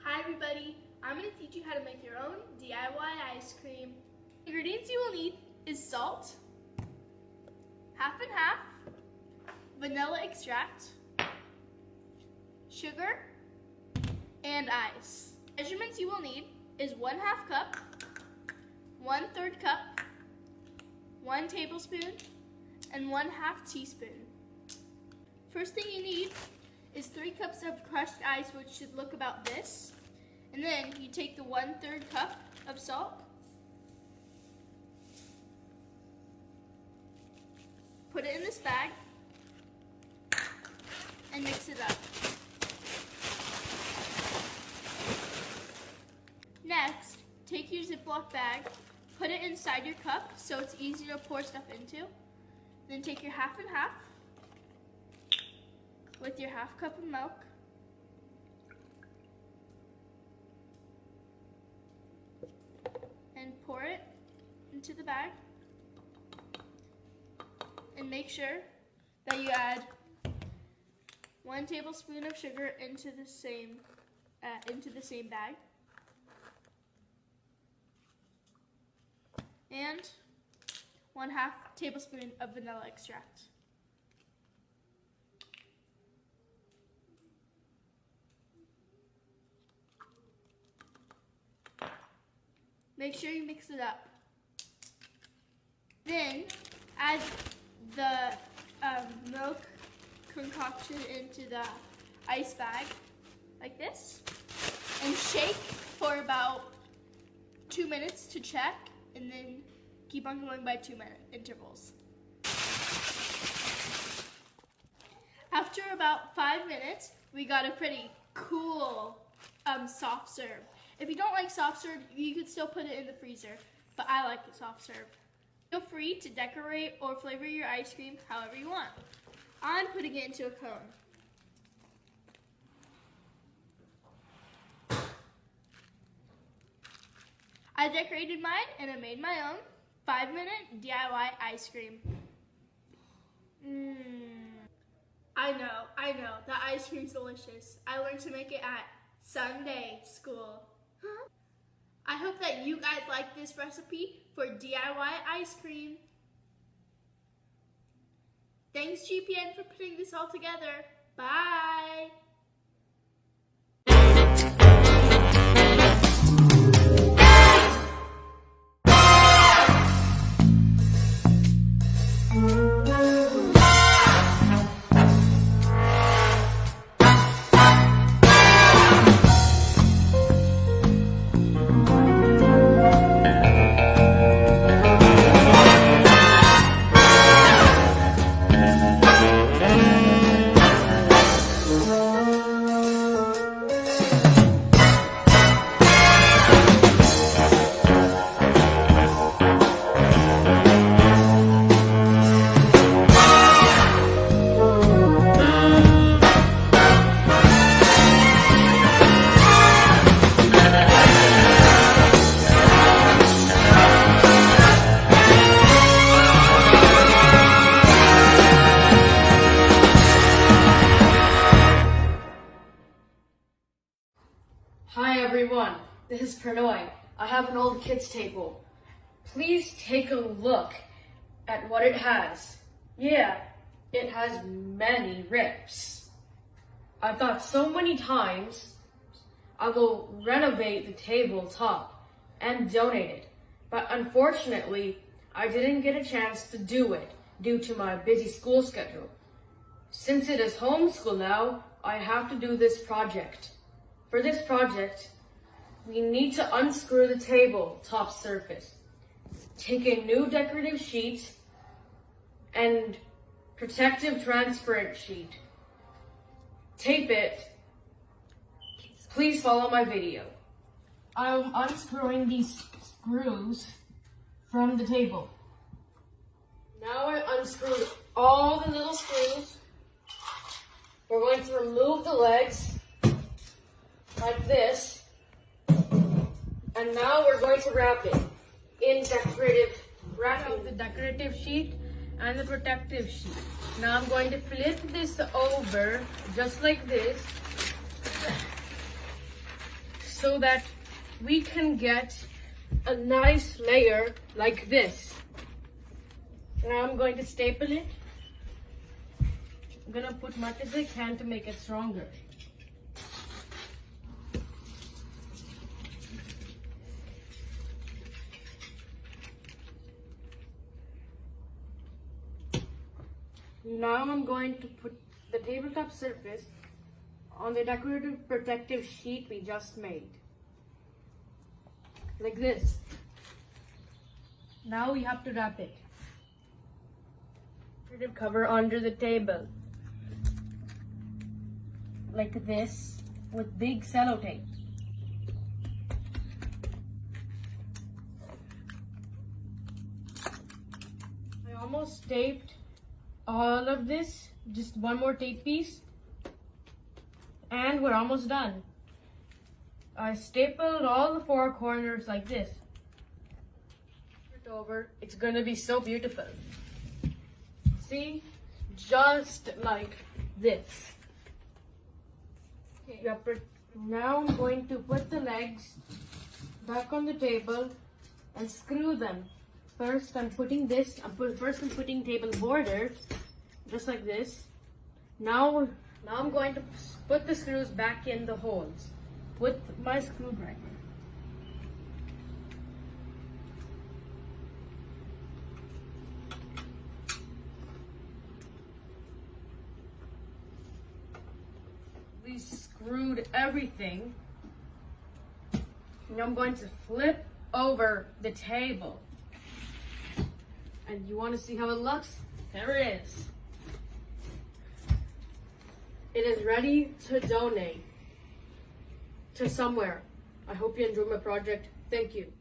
Hi everybody, I'm going to teach you how to make your own DIY ice cream. The ingredients you will need is salt, half and half, vanilla extract, sugar, and ice. Measurements you will need is 1/2 cup, 1/3 cup, 1 tablespoon, and 1/2 teaspoon. First thing you need is 3 cups of crushed ice, which should look about this. And then you take the 1/3 cup of salt, put it in this bag, and mix it up. Next, take your Ziploc bag, put it inside your cup so it's easier to pour stuff into. Then take your half and half with your 1/2 cup of milk, and pour it into the bag, and make sure that you add 1 tablespoon of sugar into the same bag, and 1/2 tablespoon of vanilla extract. Make sure you mix it up. Then add the milk concoction into the ice bag like this, and shake for about 2 minutes to check, and then keep on going by 2-minute intervals. After about 5 minutes, we got a pretty cool soft serve. If you don't like soft serve, you could still put it in the freezer, but I like it soft serve. Feel free to decorate or flavor your ice cream however you want. I'm putting it into a cone. I decorated mine and I made my own 5-minute DIY ice cream. I know, the ice cream's delicious. I learned to make it at Sunday school. I hope that you guys like this recipe for DIY ice cream. Thanks GPN for putting this all together. Bye! Hi everyone, this is Pranoy. I have an old kids table. Please take a look at what it has. Yeah, it has many rips. I thought so many times I will renovate the tabletop and donate it, but unfortunately I didn't get a chance to do it due to my busy school schedule. Since it is homeschool now, I have to do this project. For this project, we need to unscrew the tabletop surface, take a new decorative sheet and protective transparent sheet, tape it. Please follow my video. I'm unscrewing these screws from the table. Now I unscrewed all the little screws. We're going to remove the legs like this. And now we're going to wrap it in decorative wrapping. The decorative sheet and the protective sheet. Now I'm going to flip this over just like this so that we can get a nice layer like this. Now I'm going to staple it. I'm going to put much as I can to make it stronger. Now I'm going to put the tabletop surface on the decorative protective sheet we just made. Like this. Now we have to wrap it. Decorative cover under the table. Like this with big sellotape. I almost taped all of this, just one more tape piece, and we're almost done. I stapled all the four corners like this. It over, it's gonna be so beautiful. See, just like this. Okay, now I'm going to put the legs back on the table and screw them. First I'm putting table border, just like this. Now I'm going to put the screws back in the holes with my screwdriver. We screwed everything. Now I'm going to flip over the table. And you want to see how it looks? There it is. It is ready to donate to somewhere. I hope you enjoyed my project. Thank you.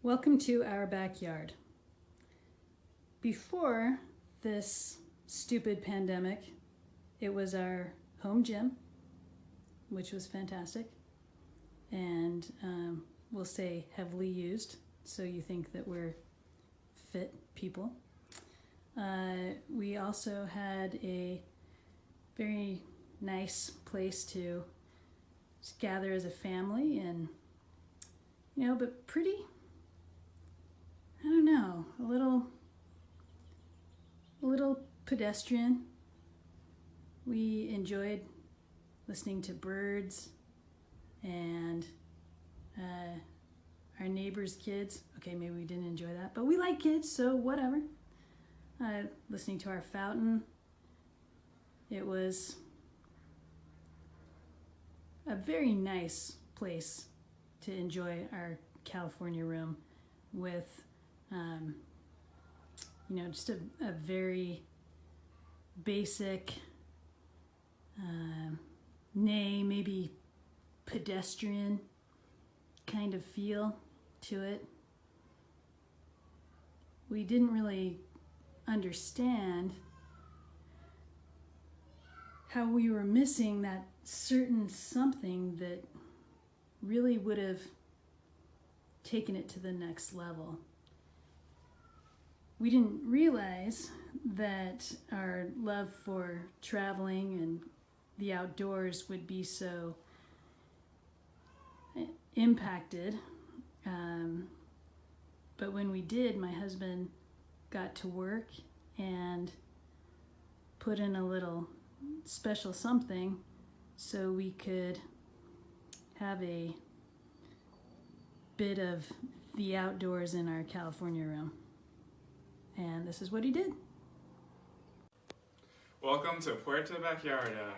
Welcome to our backyard. Before this stupid pandemic, it was our home gym, which was fantastic, and we'll say heavily used, so you think that we're fit people. We also had a very nice place to gather as a family, and but pretty, I don't know, a little pedestrian. We enjoyed listening to birds and our neighbors' kids. Okay, maybe we didn't enjoy that, but we like kids, so whatever. Listening to our fountain. It was a very nice place to enjoy our California room with just a very basic, maybe pedestrian kind of feel to it. We didn't really understand how we were missing that certain something that really would have taken it to the next level. We didn't realize that our love for traveling and the outdoors would be so impacted. But when we did, my husband got to work and put in a little special something so we could have a bit of the outdoors in our California room. And this is what he did. Welcome to Puerto Backyarda.